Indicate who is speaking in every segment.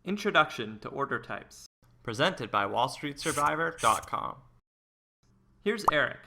Speaker 1: Introduction to Order Types. Presented by WallStreetSurvivor.com. Here's Eric.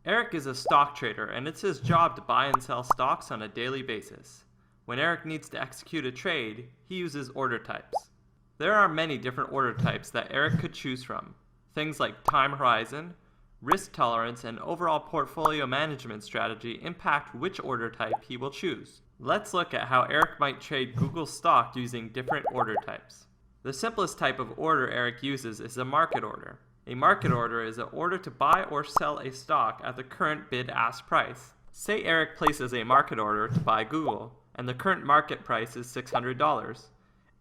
Speaker 1: Eric is a stock trader, and it's his job to buy and sell stocks on a daily basis. When Eric needs to execute a trade, he uses order types. There are many different order types that Eric could choose from. Things like time horizon, risk tolerance, and overall portfolio management strategy impact which order type he will choose. Let's look at how Eric might trade Google stock using different order types. The simplest type of order Eric uses is a market order. A market order is an order to buy or sell a stock at the current bid-ask price. Say Eric places a market order to buy Google, and the current market price is $600.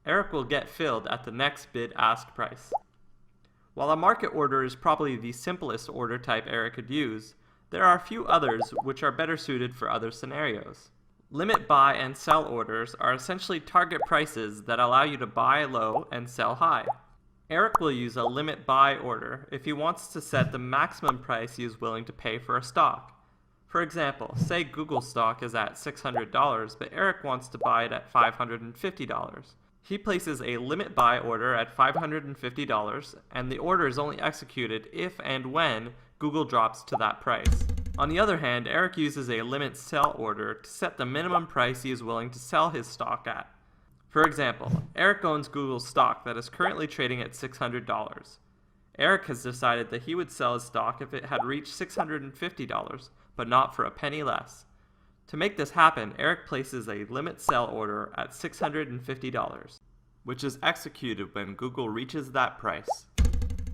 Speaker 1: Eric will get filled at the next bid-ask price. While a market order is probably the simplest order type Eric could use, there are a few others which are better suited for other scenarios. Limit buy and sell orders are essentially target prices that allow you to buy low and sell high. Eric will use a limit buy order if he wants to set the maximum price he is willing to pay for a stock. For example, say Google stock is at $600, but Eric wants to buy it at $550. He places a limit buy order at $550, and the order is only executed if and when Google drops to that price. On the other hand, Eric uses a limit sell order to set the minimum price he is willing to sell his stock at. For example, Eric owns Google stock that is currently trading at $600. Eric has decided that he would sell his stock if it had reached $650, but not for a penny less. To make this happen, Eric places a limit sell order at $650, which is executed when Google reaches that price.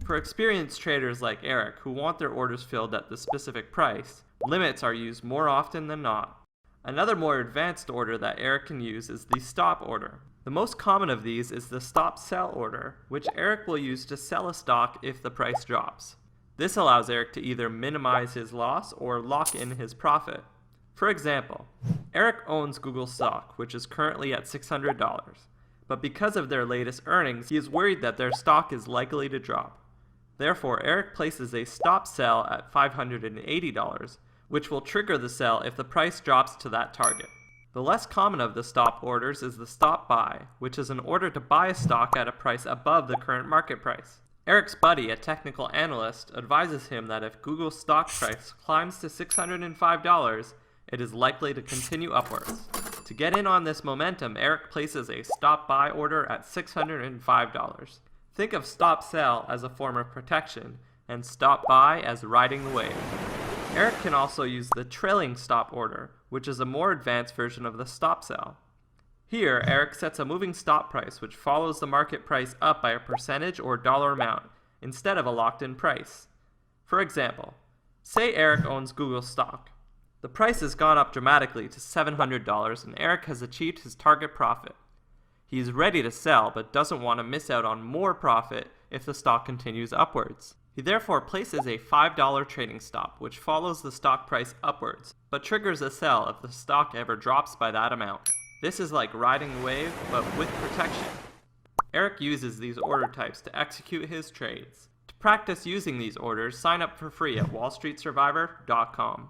Speaker 1: For experienced traders like Eric who want their orders filled at the specific price, limits are used more often than not. Another more advanced order that Eric can use is the stop order. The most common of these is the stop sell order, which Eric will use to sell a stock if the price drops. This allows Eric to either minimize his loss or lock in his profit. For example, Eric owns Google stock, which is currently at $600, but because of their latest earnings, he is worried that their stock is likely to drop. Therefore, Eric places a stop sell at $580, which will trigger the sell if the price drops to that target. The less common of the stop orders is the stop buy, which is an order to buy a stock at a price above the current market price. Eric's buddy, a technical analyst, advises him that if Google's stock price climbs to $605, it is likely to continue upwards. To get in on this momentum, Eric places a stop buy order at $605. Think of stop sell as a form of protection, and stop buy as riding the wave. Eric can also use the trailing stop order, which is a more advanced version of the stop sell. Here, Eric sets a moving stop price which follows the market price up by a percentage or dollar amount, instead of a locked-in price. For example, say Eric owns Google stock. The price has gone up dramatically to $700, and Eric has achieved his target profit. He is ready to sell, but doesn't want to miss out on more profit if the stock continues upwards. He therefore places a $5 trading stop, which follows the stock price upwards, but triggers a sell if the stock ever drops by that amount. This is like riding the wave, but with protection. Eric uses these order types to execute his trades. To practice using these orders, sign up for free at WallStreetSurvivor.com.